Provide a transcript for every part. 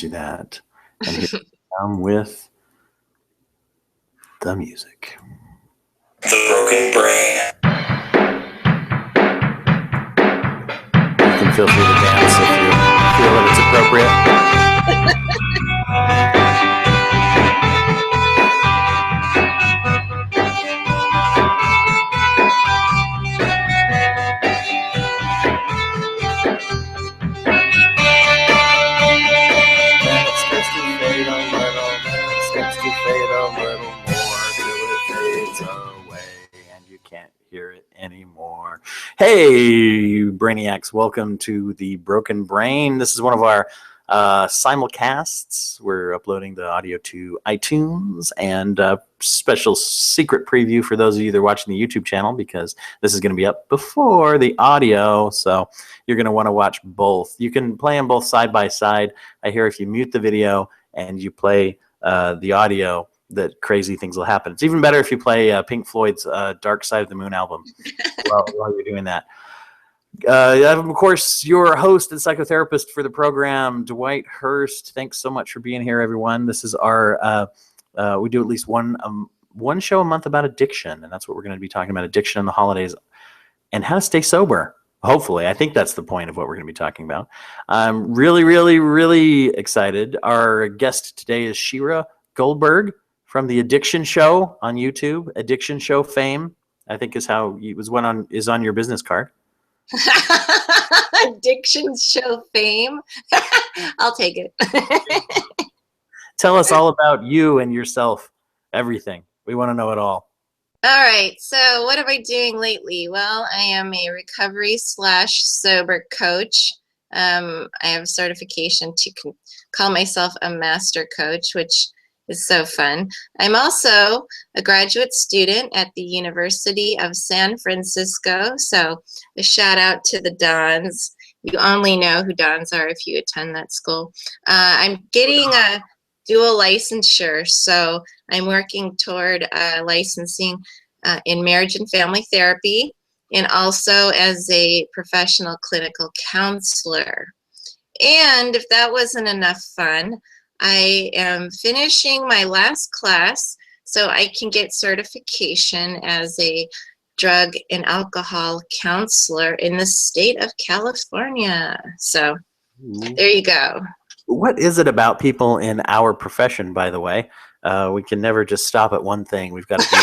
do that. And here we come with the music. The Broken Brain. You can feel free to dance if you feel that it's appropriate. Then it starts to fade a little, then it starts to fade a little more till it fades away and you can't hear it anymore. Hey, Brainiacs, welcome to the Broken Brain. This is one of our simulcasts. We're uploading the audio to iTunes and a special secret preview for those of you that are watching the YouTube channel, because this is going to be up before the audio, so you're going to want to watch both. You can play them both side by side. I hear if you mute the video and you play the audio, that crazy things will happen. It's even better if you play Pink Floyd's Dark Side of the Moon album while you're doing that. I'm, of course, your host and psychotherapist for the program, Dwight Hurst. Thanks so much for being here, everyone. This is our, we do at least one show a month about addiction, and that's what we're going to be talking about, addiction in the holidays and how to stay sober. Hopefully, I think that's the point of what we're going to be talking about. I'm really, really, really excited. Our guest today is Shira Goldberg from the Addiction Show on YouTube. Addiction Show fame, I think, is how is on your business card. Addiction Show fame. I'll take it. Tell us all about you and yourself, everything. We want to know it all. All right. So what am I doing lately? Well, I am a recovery/sober coach. I have certification to call myself a master coach, which is so fun. I'm also a graduate student at the University of San Francisco. So a shout out to the Dons. You only know who Dons are if you attend that school. I'm getting a dual licensure. So I'm working toward licensing in marriage and family therapy, and also as a professional clinical counselor. And if that wasn't enough fun, I am finishing my last class so I can get certification as a drug and alcohol counselor in the state of California. So there you go. What is it about people in our profession, by the way? We can never just stop at one thing. We've got to do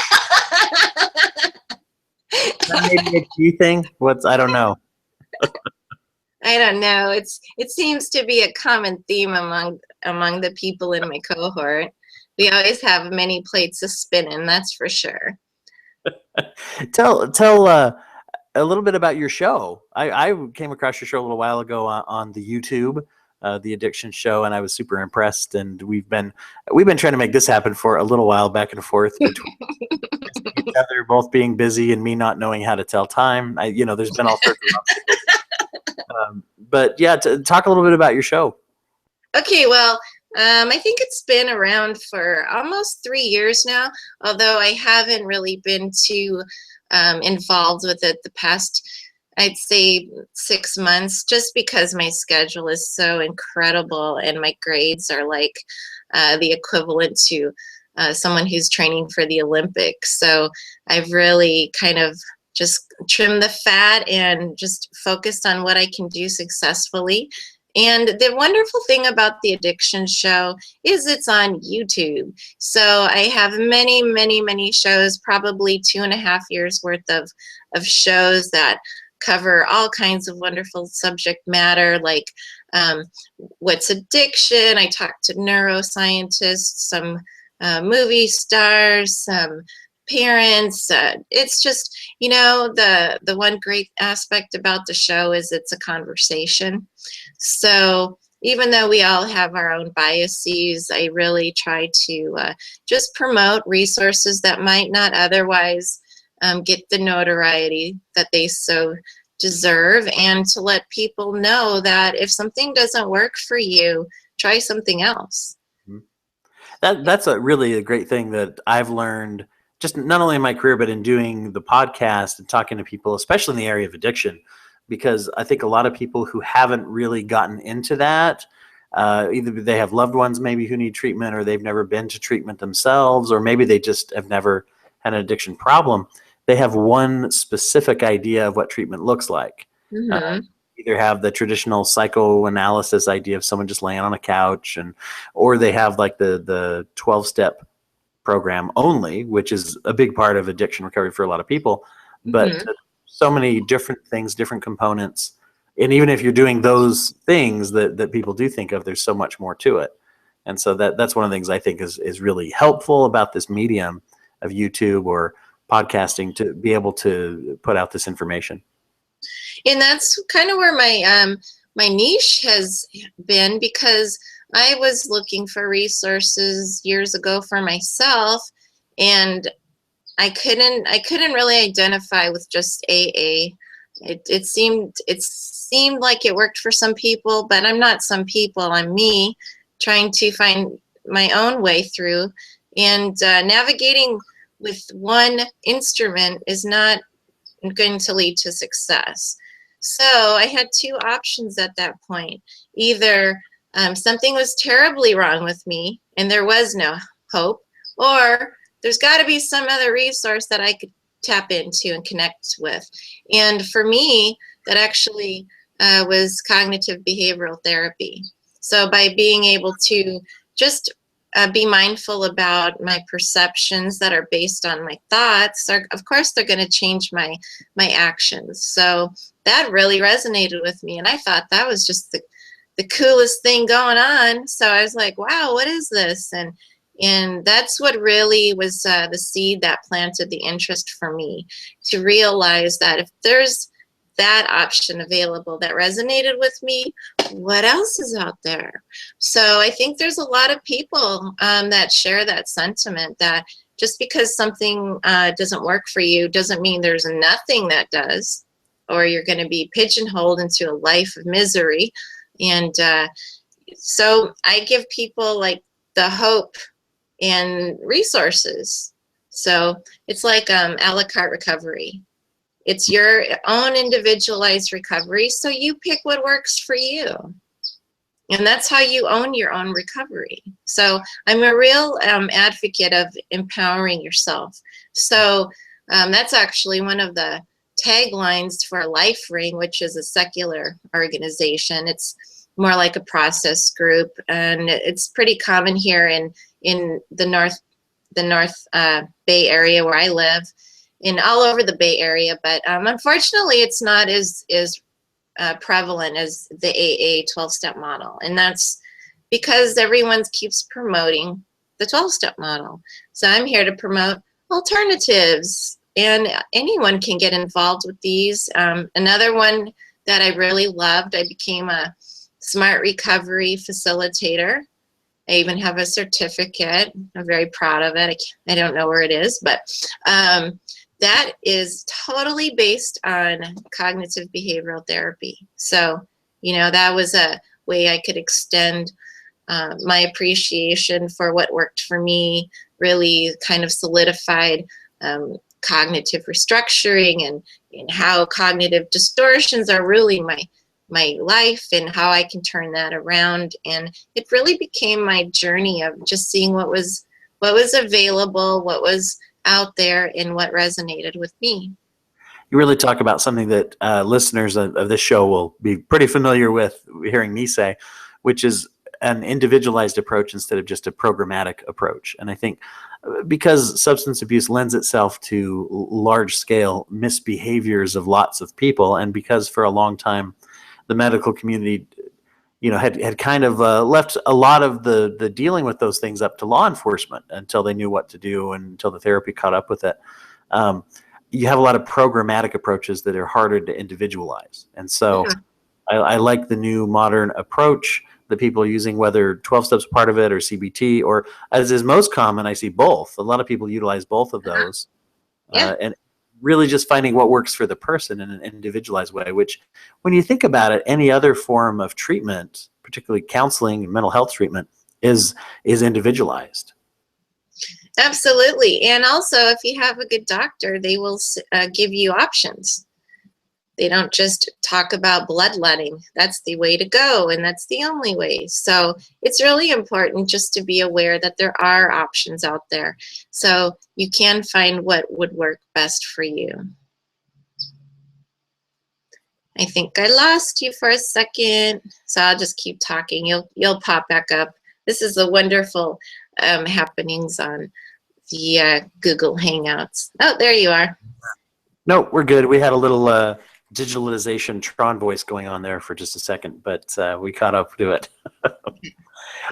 that. Maybe a key thing? I don't know. I don't know. It seems to be a common theme among the people in my cohort. We always have many plates of spinning, that's for sure. Tell a little bit about your show. I came across your show a little while ago on the YouTube, the Addiction Show, and I was super impressed. And we've been trying to make this happen for a little while, back and forth between each other, both being busy and me not knowing how to tell time. There's been all sorts of obstacles. But yeah, talk a little bit about your show. Okay, well, I think it's been around for almost 3 years now, although I haven't really been too involved with it the past, I'd say, 6 months, just because my schedule is so incredible and my grades are like the equivalent to someone who's training for the Olympics. So I've really kind of just trimmed the fat and just focused on what I can do successfully. And the wonderful thing about the Addiction Show is it's on YouTube. So I have many, many, many shows, probably 2.5 years worth of shows that cover all kinds of wonderful subject matter, like what's addiction. I talk to neuroscientists, some movie stars, some parents. It's just, the one great aspect about the show is it's a conversation. So even though we all have our own biases, I really try to just promote resources that might not otherwise get the notoriety that they so deserve, and to let people know that if something doesn't work for you, try something else. That's really a great thing that I've learned, just not only in my career, but in doing the podcast and talking to people, especially in the area of addiction, because I think a lot of people who haven't really gotten into that, either they have loved ones maybe who need treatment, or they've never been to treatment themselves, or maybe they just have never had an addiction problem. They have one specific idea of what treatment looks like. Mm-hmm. Either have the traditional psychoanalysis idea of someone just laying on a couch, or they have like the 12-step program only, which is a big part of addiction recovery for a lot of people. But Mm-hmm. so many different things, different components. And even if you're doing those things that people do think of, there's so much more to it. And so that's one of the things I think is really helpful about this medium of YouTube or podcasting, to be able to put out this information. And that's kind of where my niche has been, because I was looking for resources years ago for myself, and I couldn't really identify with just AA. It seemed like it worked for some people, but I'm not some people. I'm me, trying to find my own way through, and navigating with one instrument is not going to lead to success. So I had two options at that point. Either something was terribly wrong with me and there was no hope, or there's got to be some other resource that I could tap into and connect with. And for me, that actually was cognitive behavioral therapy. So by being able to just be mindful about my perceptions that are based on my thoughts, of course they're going to change my actions. So that really resonated with me, and I thought that was just the coolest thing going on. So I was like, wow, what is this? And that's what really was the seed that planted the interest for me, to realize that if there's that option available that resonated with me, what else is out there? So I think there's a lot of people that share that sentiment, that just because something doesn't work for you doesn't mean there's nothing that does, or you're going to be pigeonholed into a life of misery. And so I give people like the hope and resources. So it's like a la carte recovery. It's your own individualized recovery, so you pick what works for you. And that's how you own your own recovery. So I'm a real advocate of empowering yourself. So that's actually one of the taglines for Life Ring, which is a secular organization. It's more like a process group, and it's pretty common here in the North Bay Area where I live, and all over the Bay Area. But unfortunately, it's not as prevalent as the AA 12-step model, and that's because everyone keeps promoting the 12-step model. So I'm here to promote alternatives, and anyone can get involved with these. Another one that I really loved, I became a Smart Recovery Facilitator. I even have a certificate. I'm very proud of it. I don't know where it is, but that is totally based on cognitive behavioral therapy. So, that was a way I could extend my appreciation for what worked for me, really kind of solidified cognitive restructuring and how cognitive distortions are ruling my life, and how I can turn that around. And it really became my journey of just seeing what was available, what was out there, and what resonated with me. You really talk about something that listeners of this show will be pretty familiar with hearing me say, which is an individualized approach instead of just a programmatic approach. And I think because substance abuse lends itself to large-scale misbehaviors of lots of people, and because for a long time the medical community had kind of left a lot of the dealing with those things up to law enforcement until they knew what to do and until the therapy caught up with it. You have a lot of programmatic approaches that are harder to individualize. And so I like the new modern approach that people are using, whether 12 steps part of it or CBT, or as is most common, I see both. A lot of people utilize both of those. And really just finding what works for the person in an individualized way, which when you think about it, any other form of treatment, particularly counseling and mental health treatment, is individualized. Absolutely. And also, if you have a good doctor, they will give you options. They don't just talk about bloodletting. That's the way to go, and that's the only way. So it's really important just to be aware that there are options out there. So you can find what would work best for you. I think I lost you for a second, so I'll just keep talking. You'll pop back up. This is the wonderful happenings on the Google Hangouts. Oh, there you are. No, we're good. We had a little digitalization Tron voice going on there for just a second, but we caught up to it.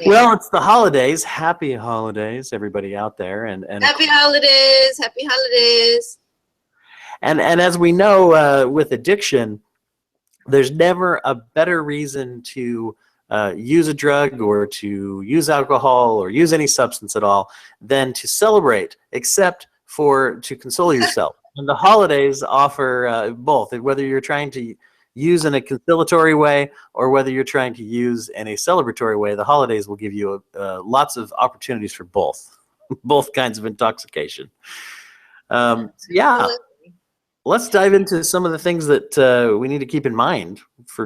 Well, it's the holidays. Happy holidays, everybody out there, and happy holidays. Happy holidays. And as we know, with addiction, there's never a better reason to use a drug or to use alcohol or use any substance at all than to celebrate, except for to console yourself. And the holidays offer both, whether you're trying to use in a conciliatory way or whether you're trying to use in a celebratory way. The holidays will give you lots of opportunities for both, both kinds of intoxication. Yeah. Let's dive into some of the things that we need to keep in mind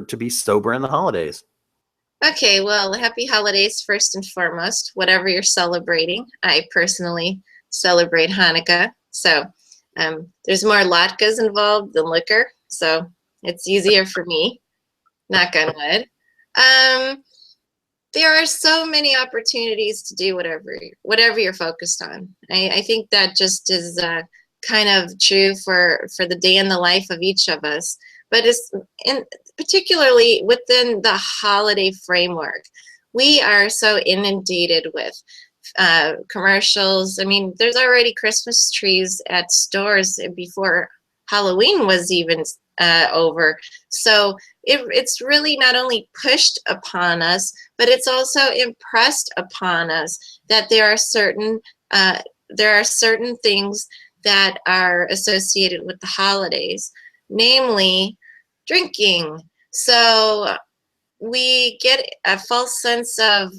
to be sober in the holidays. Okay, well, happy holidays first and foremost, whatever you're celebrating. I personally celebrate Hanukkah, so there's more latkes involved than liquor, so it's easier for me, knock on wood. There are so many opportunities to do whatever you're focused on. I think that just is kind of true for the day in the life of each of us, but it's particularly within the holiday framework. We are so inundated with commercials. I mean, there's already Christmas trees at stores before Halloween was even over. So it's really not only pushed upon us, but it's also impressed upon us that there are certain things that are associated with the holidays, namely drinking. So we get a false sense of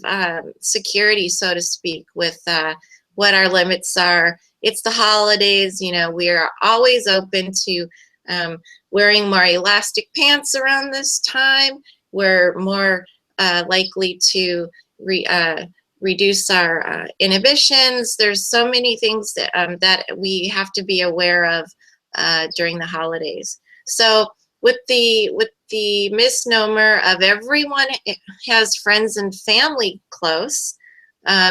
security, so to speak, with what our limits are. It's the holidays, we are always open to wearing more elastic pants around this time. We're more likely to reduce our inhibitions. There's so many things that we have to be aware of during the holidays. So with the misnomer of everyone has friends and family close,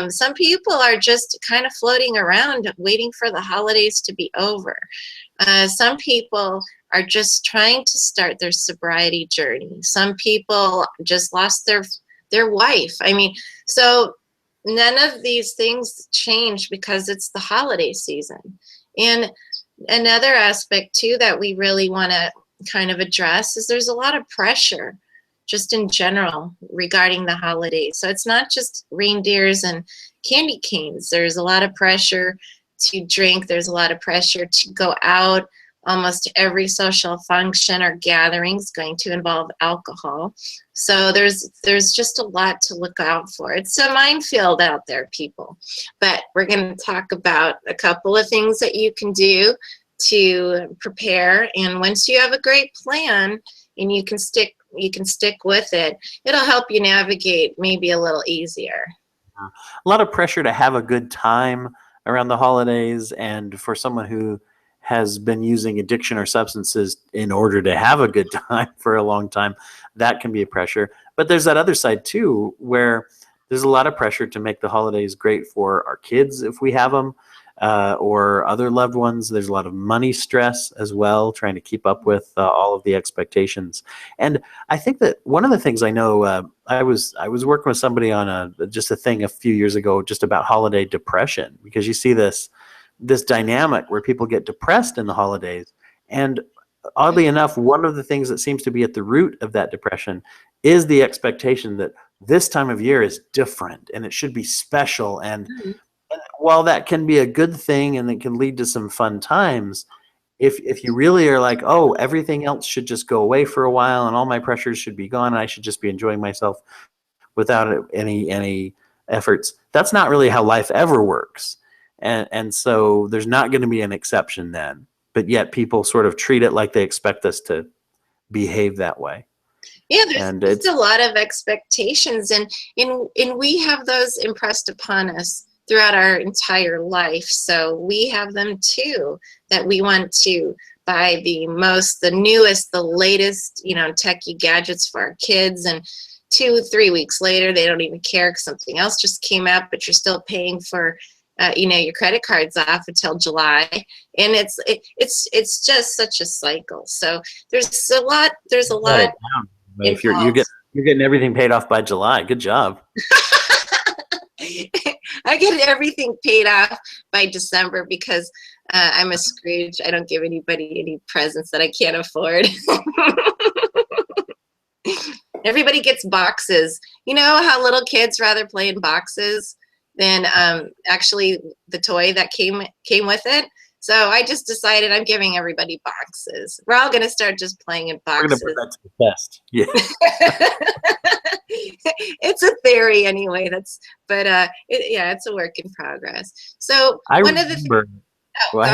some people are just kind of floating around waiting for the holidays to be over. Some people are just trying to start their sobriety journey. Some people just lost their wife. I mean, so none of these things change because it's the holiday season. And another aspect too that we really want to kind of address is there's a lot of pressure just in general regarding the holidays. So it's not just reindeers and candy canes. There's a lot of pressure to drink. There's a lot of pressure to go out. Almost every social function or gathering is going to involve alcohol. So there's just a lot to look out for. It's a minefield out there, people. But we're going to talk about a couple of things that you can do to prepare. And once you have a great plan and you can stick with it, it'll help you navigate maybe a little easier. A lot of pressure to have a good time around the holidays, and for someone who has been using addiction or substances in order to have a good time for a long time, that can be a pressure. But there's that other side too, where there's a lot of pressure to make the holidays great for our kids if we have them, or other loved ones. There's a lot of money stress as well, trying to keep up with all of the expectations. And I think that one of the things I know, I was working with somebody on just a thing a few years ago just about holiday depression, because you see this dynamic where people get depressed in the holidays. And oddly enough, one of the things that seems to be at the root of that depression is the expectation that this time of year is different and it should be special. And while that can be a good thing and it can lead to some fun times, if you really are like, oh, everything else should just go away for a while and all my pressures should be gone and I should just be enjoying myself without any efforts, that's not really how life ever works. And so there's not going to be an exception then. But yet people sort of treat it like they expect us to behave that way. Yeah, there's And just it's a lot of expectations, and we have those impressed upon us throughout our entire life. So we have them too, that we want to buy the newest, the latest, techie gadgets for our kids, and 2, 3 weeks later, they don't even care because something else just came out, but you're still paying for, your credit cards off until July, and it's just such a cycle. So there's a lot got it down. If involved. you're getting everything paid off by July, good job. I get everything paid off by December because I'm a Scrooge. I don't give anybody any presents that I can't afford. Everybody gets boxes. You know how little kids rather play in boxes than actually the toy that came with it? So I just decided I'm giving everybody boxes. We're all going to start just playing in We're boxes. going to put that to the test. Yeah. It's a theory anyway. It's a work in progress. So I one of the remember. Well,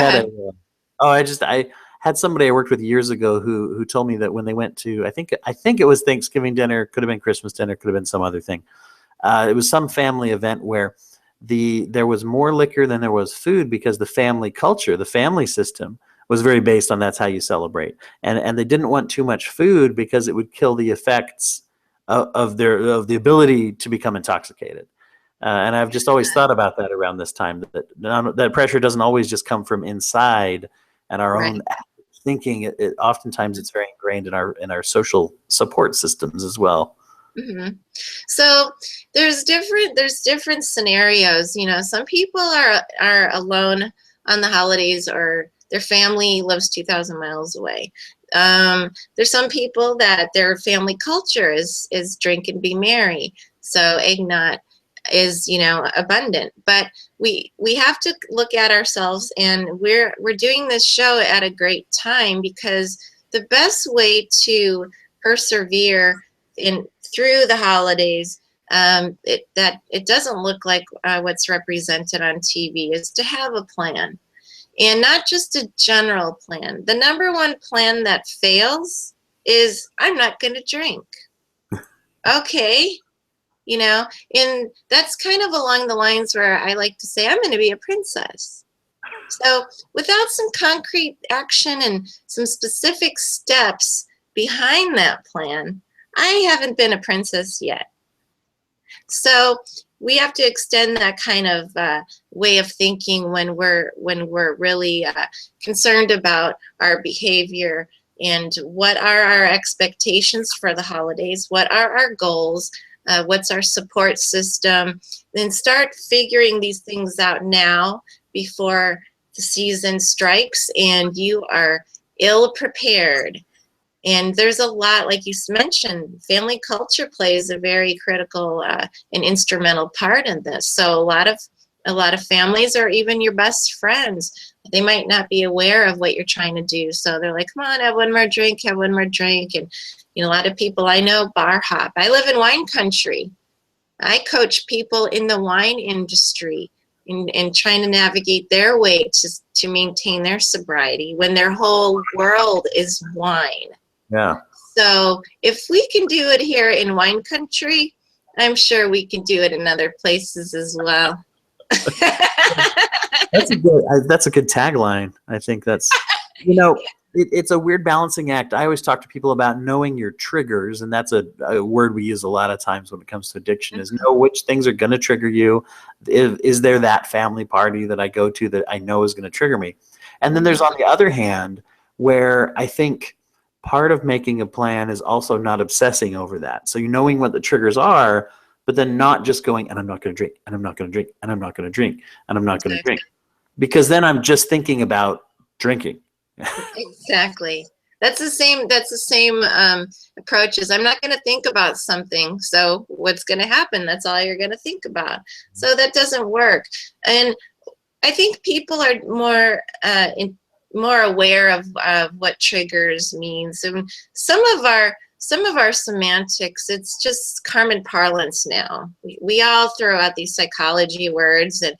I had somebody I worked with years ago who told me that when they went to, I think it was Thanksgiving dinner, could have been Christmas dinner, could have been some other thing. It was some family event where there was more liquor than there was food because the family culture, the family system was very based on that's how you celebrate. And they didn't want too much food because it would kill the effects of the ability to become intoxicated. And I've just always thought about that around this time, that pressure doesn't always just come from inside and our Right. own thinking. Oftentimes it's very ingrained in our social support systems as well. Mm-hmm. So there's different scenarios. Some people are alone on the holidays, or their family lives 2,000 miles away. There's some people that their family culture is drink and be merry. So eggnog is abundant. But we have to look at ourselves, and we're doing this show at a great time because the best way to persevere through the holidays, it doesn't look like what's represented on TV, is to have a plan, and not just a general plan. The number one plan that fails is I'm not going to drink. Okay, and that's kind of along the lines where I like to say I'm going to be a princess. So without some concrete action and some specific steps behind that plan, I haven't been a princess yet. So we have to extend that kind of way of thinking when we're really concerned about our behavior and what are our expectations for the holidays, what are our goals, what's our support system, then start figuring these things out now before the season strikes and you are ill prepared. And there's a lot, like you mentioned, family culture plays a very critical and instrumental part in this. So a lot of families are even your best friends. They might not be aware of what you're trying to do. So they're like, come on, have one more drink, have one more drink. And a lot of people I know bar hop. I live in wine country. I coach people in the wine industry in trying to navigate their way to maintain their sobriety when their whole world is wine. Yeah. So if we can do it here in wine country, I'm sure we can do it in other places as well. That's a good tagline. I think that's, it's a weird balancing act. I always talk to people about knowing your triggers, and that's a word we use a lot of times when it comes to addiction, is know which things are going to trigger you. Is there that family party that I go to that I know is going to trigger me? And then there's, on the other hand, where I think part of making a plan is also not obsessing over that. So knowing what the triggers are, but then not just going, and I'm not going to drink, and I'm not going to drink, and I'm not going to drink, and I'm not going to drink. Because then I'm just thinking about drinking. Exactly. That's the same approach as I'm not going to think about something. So what's going to happen? That's all you're going to think about. So that doesn't work. And I think people are more aware of what triggers means. And some of our semantics, it's just common parlance now. We all throw out these psychology words, and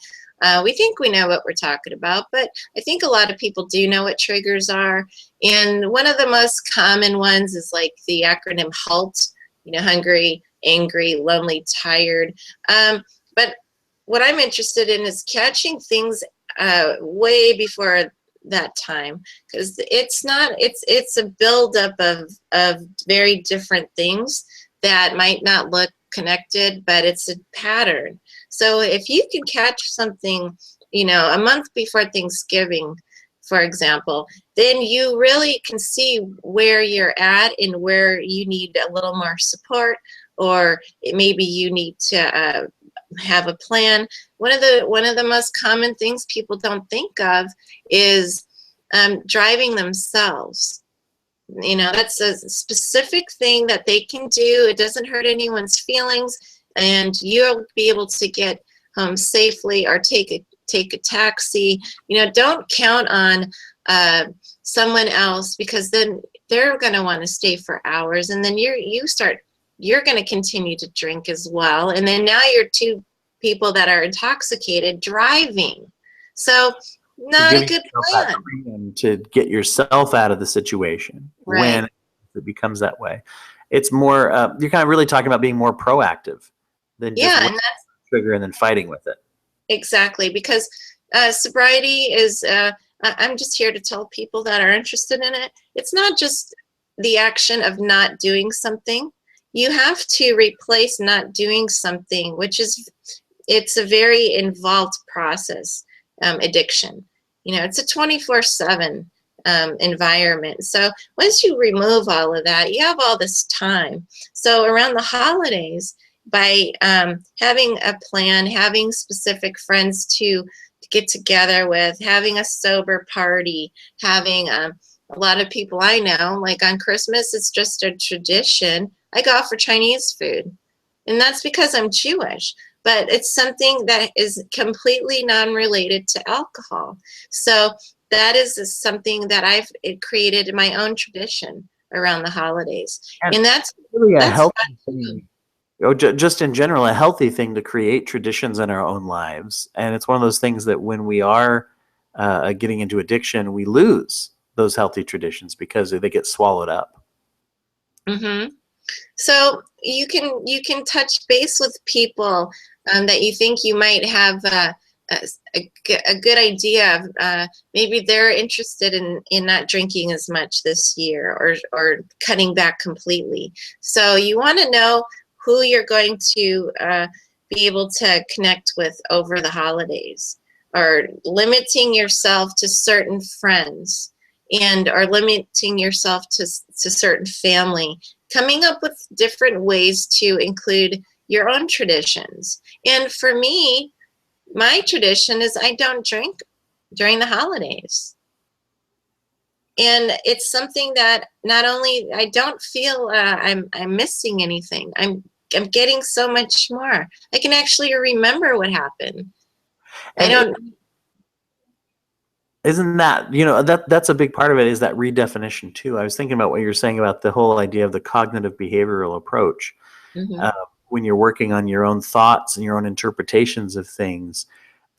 We think we know what we're talking about, but I think a lot of people do know what triggers are. And one of the most common ones is like the acronym HALT, hungry, angry, lonely, tired. But what I'm interested in is catching things way before that time, because it's a buildup of very different things that might not look connected, but it's a pattern. So if you can catch something, a month before Thanksgiving, for example, then you really can see where you're at and where you need a little more support, or maybe you need to have a plan. One of the most common things people don't think of is driving themselves. That's a specific thing that they can do. It doesn't hurt anyone's feelings, and you'll be able to get home safely, or take a taxi. Don't count on someone else, because then they're going to want to stay for hours, and then you're going to continue to drink as well, and then now you're two people that are intoxicated driving. So not a good plan. To get yourself out of the situation, right, when it becomes that way. It's more, you're kind of really talking about being more proactive than just and that's trigger and then fighting with it. exactly, because sobriety is, I'm just here to tell people that are interested in it, it's not just the action of not doing something. You have to replace not doing something, it's a very involved process. Addiction, it's a 24/7 environment. So once you remove all of that, you have all this time. So around the holidays, by having a plan, having specific friends to get together with, having a sober party, having a lot of people I know, like on Christmas, it's just a tradition. I go out for Chinese food, and that's because I'm Jewish. But it's something that is completely non-related to alcohol. So that is something that I've created my own tradition around the holidays. And that's really a that's healthy thing. Just in general, a healthy thing to create traditions in our own lives. And it's one of those things that when we are getting into addiction, we lose those healthy traditions because they get swallowed up. Mm-hmm. So you can touch base with people that you think you might have a good idea of. Maybe they're interested in not drinking as much this year, or cutting back completely. So you want to know who you're going to be able to connect with over the holidays, or limiting yourself to certain friends, or limiting yourself to certain family, coming up with different ways to include your own traditions. And for me, my tradition is I don't drink during the holidays. And it's something that not only I don't feel I'm missing anything, I'm getting so much more. I can actually remember what happened. Isn't that, that's a big part of it, is that redefinition too. I was thinking about what you're saying about the whole idea of the cognitive behavioral approach. Mm-hmm. When you're working on your own thoughts and your own interpretations of things,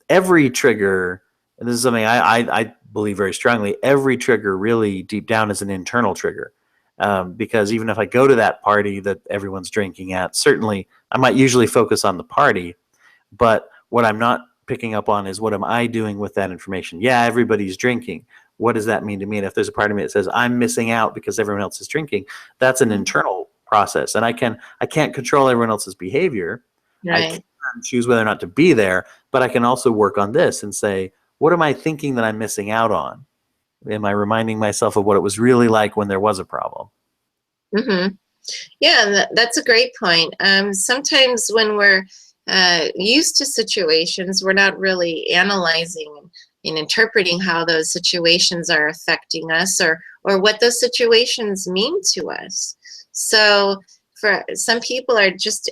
every trigger, and this is something I believe very strongly, every trigger really deep down is an internal trigger. Because even if I go to that party that everyone's drinking at, certainly I might usually focus on the party, but what I'm not picking up on is, what am I doing with that information? Yeah, everybody's drinking. What does that mean to me? And if there's a part of me that says I'm missing out because everyone else is drinking, that's an internal process, and I can't control everyone else's behavior. Right. I can choose whether or not to be there, but I can also work on this and say, what am I thinking that I'm missing out on? Am I reminding myself of what it was really like when there was a problem? Mm-hmm. Yeah, that's a great point. Sometimes when we're used to situations, we're not really analyzing and interpreting how those situations are affecting us, or what those situations mean to us. So for some people are just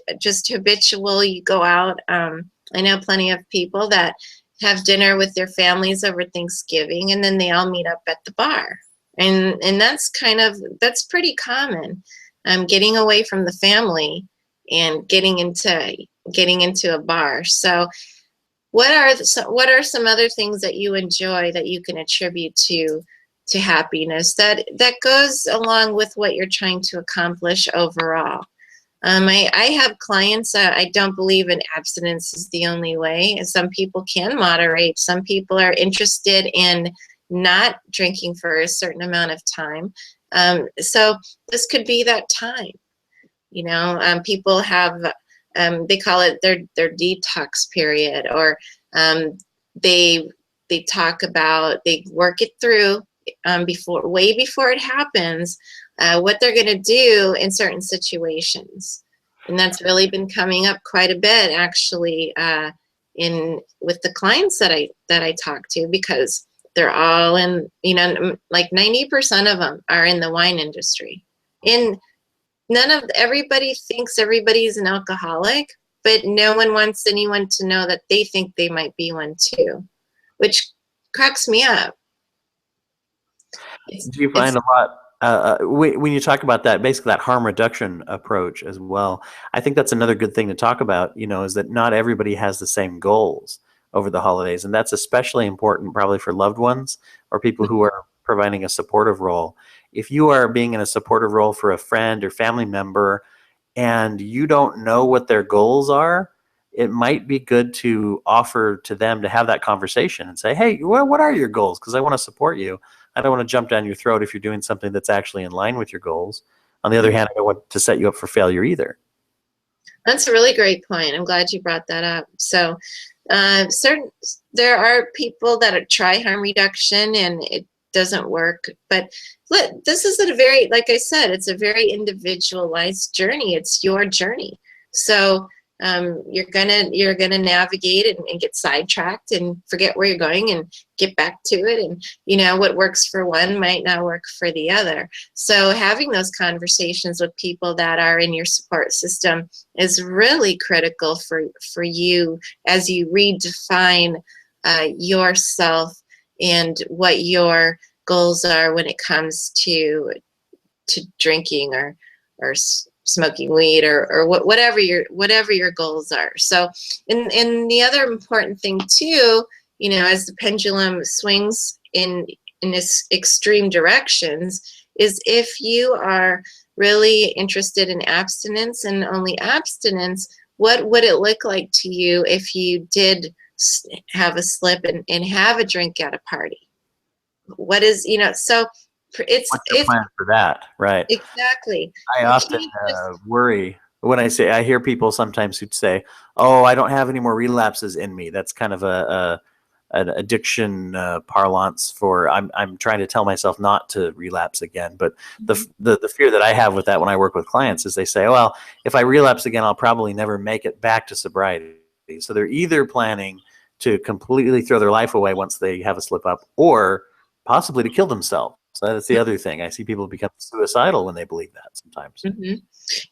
habitual. You go out. I know plenty of people that have dinner with their families over Thanksgiving, and then they all meet up at the bar, and that's pretty common. Getting away from the family and getting into a bar. So what are some other things that you enjoy that you can attribute to happiness that goes along with what you're trying to accomplish overall? I have clients. I don't believe in abstinence is the only way. And some people can moderate. Some people are interested in not drinking for a certain amount of time. So this could be that time. People have they call it their detox period, or they talk about, they work it through way before it happens, what they're going to do in certain situations. And that's really been coming up quite a bit, actually, in with the clients that I talk to, because they're all in, like 90% of them are in the wine industry. And everybody thinks everybody's an alcoholic, but no one wants anyone to know that they think they might be one too, which cracks me up. Do you find a lot when you talk about that, basically that harm reduction approach as well? I think that's another good thing to talk about, is that not everybody has the same goals over the holidays. And that's especially important probably for loved ones or people who are providing a supportive role. If you are being in a supportive role for a friend or family member and you don't know what their goals are, it might be good to offer to them to have that conversation and say, hey, what are your goals? Because I want to support you. I don't want to jump down your throat if you're doing something that's actually in line with your goals. On the other hand, I don't want to set you up for failure either. That's a really great point. I'm glad you brought that up. So there are people that try harm reduction and it doesn't work. But this is like I said, it's a very individualized journey. It's your journey. So you're gonna navigate and get sidetracked and forget where you're going and get back to it. And what works for one might not work for the other. So having those conversations with people that are in your support system is really critical for you as you redefine yourself and what your goals are when it comes to drinking or smoking weed or whatever your goals are. So, and the other important thing too, as the pendulum swings in its extreme directions, is if you are really interested in abstinence and only abstinence, what would it look like to you if you did have a slip and have a drink at a party? What is, so it's plan for that, right? Exactly. I often worry when I hear people sometimes who'd say, "Oh, I don't have any more relapses in me." That's kind of an addiction parlance for I'm trying to tell myself not to relapse again. But the fear that I have with that when I work with clients is they say, "Well, if I relapse again, I'll probably never make it back to sobriety." So they're either planning to completely throw their life away once they have a slip up, or possibly to kill themselves. So that's the other thing. I see people become suicidal when they believe that sometimes.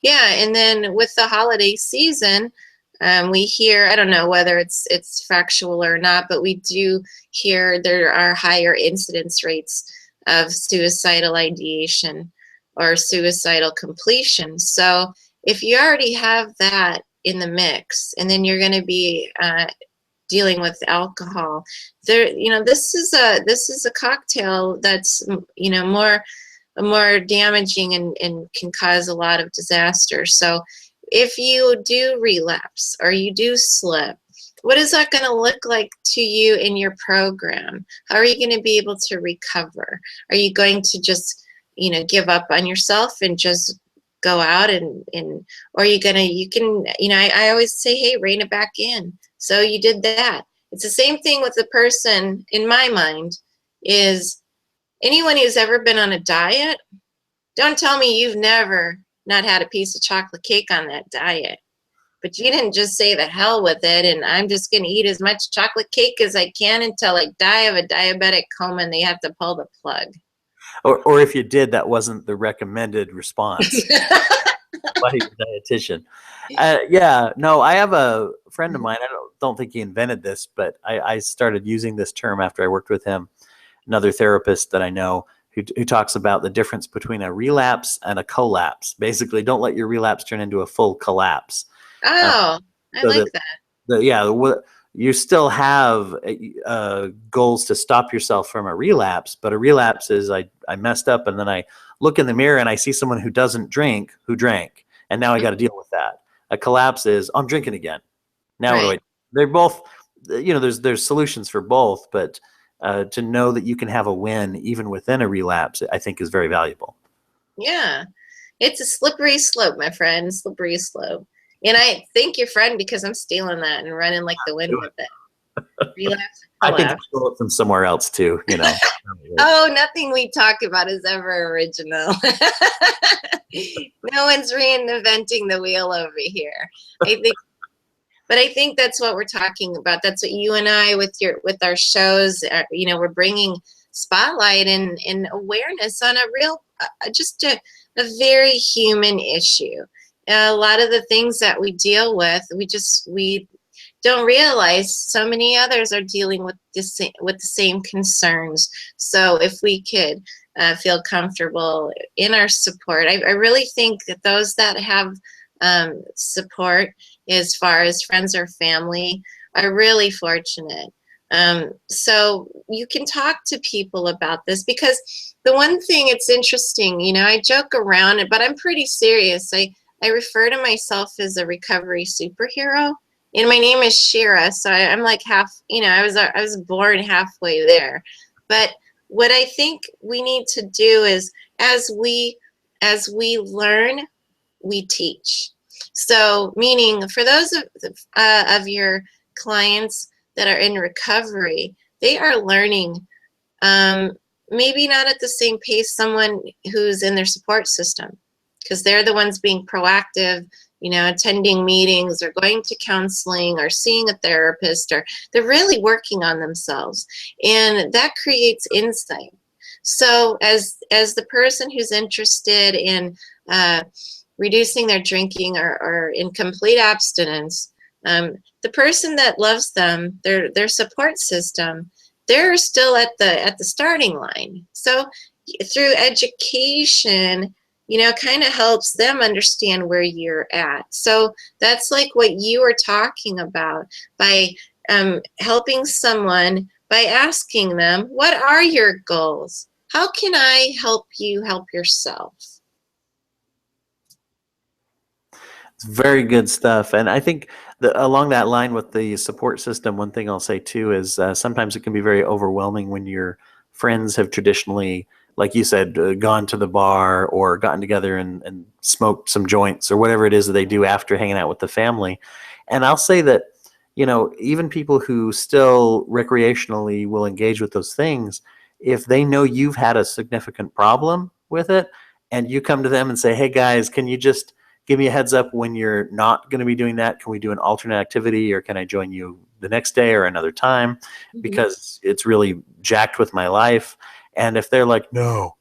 Yeah, and then with the holiday season, we hear, I don't know whether it's factual or not, but we do hear there are higher incidence rates of suicidal ideation or suicidal completion. So if you already have that in the mix, and then you're going to be dealing with alcohol, this is a cocktail that's more damaging and can cause a lot of disaster. So if you do relapse or you do slip, what is that going to look like to you in your program? How are you going to be able to recover? Are you going to just give up on yourself and just go out and or are you gonna, I always say, hey, rein it back in. So you did that. It's the same thing with the person, in my mind, is anyone who's ever been on a diet, don't tell me you've never not had a piece of chocolate cake on that diet. But you didn't just say the hell with it and I'm just going to eat as much chocolate cake as I can until I die of a diabetic coma and they have to pull the plug. Or if you did, that wasn't the recommended response by your dietitian. No, I have a friend of mine. I don't think he invented this, but I started using this term after I worked with him. Another therapist that I know who talks about the difference between a relapse and a collapse. Basically, don't let your relapse turn into a full collapse. Oh, I like that. you still have goals to stop yourself from a relapse, but a relapse is I messed up and then I look in the mirror and I see someone who doesn't drink who drank, and now I got to deal with that. A collapse is I'm drinking again. Now what do Right. I? They're both, there's solutions for both, but to know that you can have a win even within a relapse, I think is very valuable. Yeah. It's a slippery slope, my friend. Slippery slope. And I thank your friend because I'm stealing that and running like the wind with it. Relapse I or think I collapse. stole it from somewhere else too. Oh, nothing we talk about is ever original. No one's reinventing the wheel over here. I think, but I think that's what we're talking about. That's what you and I, with our shows, we're bringing spotlight and awareness on a real, just a very human issue. A lot of the things that we deal with, we don't realize so many others are dealing with the same concerns. So if we could feel comfortable in our support, I really think that those that have support as far as friends or family are really fortunate. So you can talk to people about this, because the one thing, it's interesting, I joke around, but I'm pretty serious. I refer to myself as a recovery superhero. And my name is Shira, so I'm like half, I was born halfway there. But what I think we need to do is, as we learn, we teach. So, meaning for those of your clients that are in recovery, they are learning, maybe not at the same pace someone who's in their support system, because they're the ones being proactive, attending meetings or going to counseling or seeing a therapist, or they're really working on themselves, and that creates insight. So as the person who's interested in reducing their drinking or in complete abstinence, the person that loves them, their support system, they're still at the starting line. So through education, kind of helps them understand where you're at. So that's like what you were talking about, by helping someone, by asking them, what are your goals? How can I help you help yourself? It's very good stuff. And I think along that line with the support system, one thing I'll say too is sometimes it can be very overwhelming when your friends have traditionally, like you said, gone to the bar or gotten together and smoked some joints or whatever it is that they do after hanging out with the family. And I'll say that, even people who still recreationally will engage with those things, if they know you've had a significant problem with it and you come to them and say, hey guys, can you just give me a heads up when you're not going to be doing that? Can we do an alternate activity, or can I join you the next day or another time? Because it's really jacked with my life. And if they're like, no,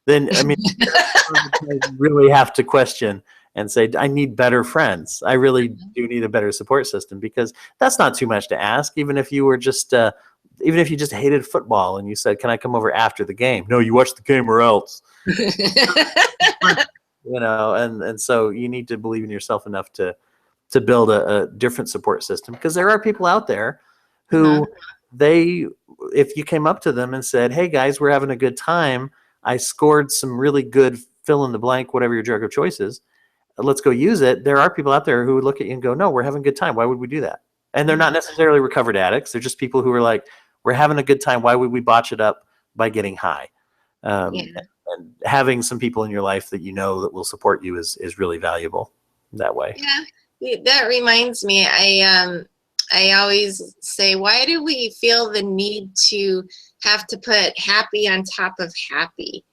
then, I mean, I really have to question and say, I need better friends. I really do need a better support system, because that's not too much to ask. Even if you were just, even if you just hated football and you said, can I come over after the game? No, you watch the game or else. And so you need to believe in yourself enough to build a different support system, because there are people out there who if you came up to them and said, hey guys, we're having a good time, I scored some really good fill in the blank, whatever your drug of choice is, let's go use it. There are people out there who would look at you and go, no, we're having a good time, why would we do that? And they're not necessarily recovered addicts. They're just people who are like, we're having a good time, why would we botch it up by getting high? And having some people in your life that that will support you is really valuable that way. Yeah, that reminds me. I always say, why do we feel the need to have to put happy on top of happy?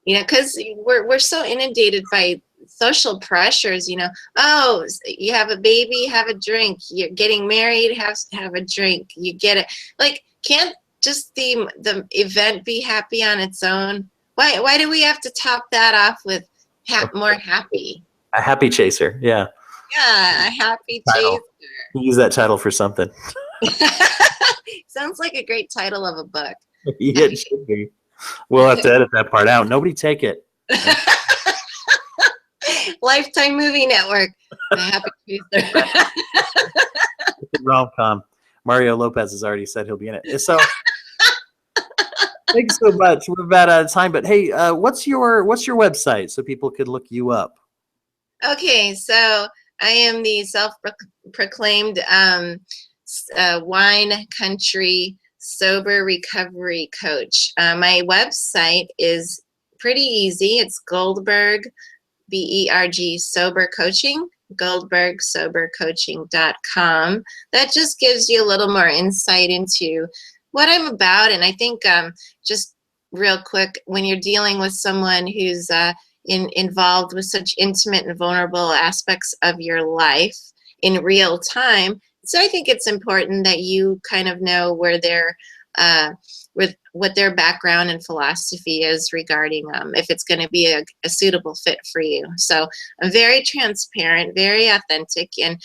Because we're so inundated by social pressures. Oh, you have a baby, have a drink. You're getting married, have a drink. You get it. Like, can't just the event be happy on its own? Why do we have to top that off with more happy? A happy chaser, yeah. Yeah, a happy Title. chaser. Use that title for something. Sounds like a great title of a book. Yeah, it should be. We'll have to edit that part out. Nobody take it. Lifetime Movie Network. A happy chaser. Rom-com. Mario Lopez has already said he'll be in it. So thanks so much. We're about out of time, but hey, what's your website so people could look you up? Okay, so I am the self-proclaimed wine country sober recovery coach. My website is pretty easy. It's Goldberg, BERG, sober coaching, goldbergsobercoaching.com. That just gives you a little more insight into what I'm about. And I think just real quick, when you're dealing with someone who's involved with such intimate and vulnerable aspects of your life in real time, so I think it's important that you kind of know where their with what their background and philosophy is regarding if it's going to be a suitable fit for you. So I'm very transparent, very authentic, and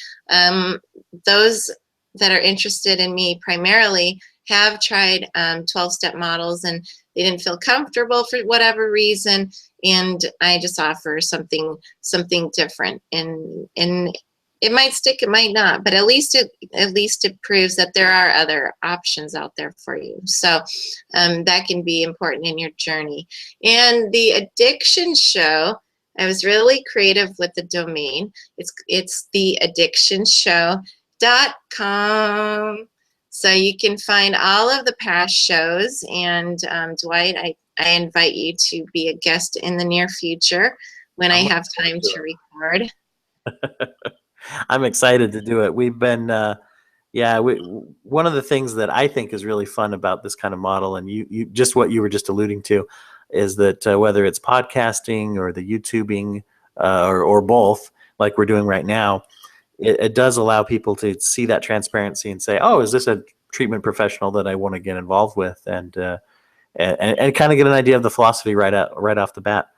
those that are interested in me primarily have tried 12-step models and they didn't feel comfortable for whatever reason, and I just offer something different, and it might stick, it might not, but at least it proves that there are other options out there for you. So that can be important in your journey. And the addiction show, I was really creative with the domain. It's theaddictionshow.com. So you can find all of the past shows. And Dwight, I invite you to be a guest in the near future when I have time to record. I'm excited to do it. We've been, one of the things that I think is really fun about this kind of model, and you just what you were just alluding to, is that whether it's podcasting or the YouTubing or both, like we're doing right now, it does allow people to see that transparency and say, oh, is this a treatment professional that I want to get involved with, and kind of get an idea of the philosophy right off the bat.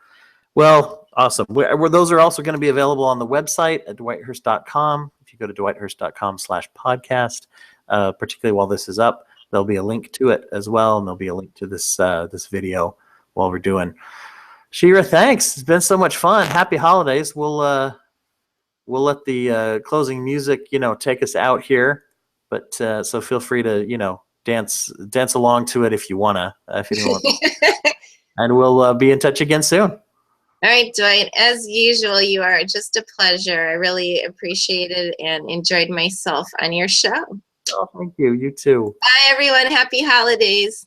Well, awesome. Those are also going to be available on the website at dwighthurst.com. If you go to dwighthurst.com/podcast, particularly while this is up, there'll be a link to it as well, and there'll be a link to this video while we're doing. Shira, thanks. It's been so much fun. Happy holidays. We'll let the closing music, take us out here, but so feel free to, dance along to it if you wanna, if anyone wants. And we'll be in touch again soon. All right, Dwight, as usual, you are just a pleasure. I really appreciated and enjoyed myself on your show. Oh, thank you. You too. Bye, everyone. Happy holidays.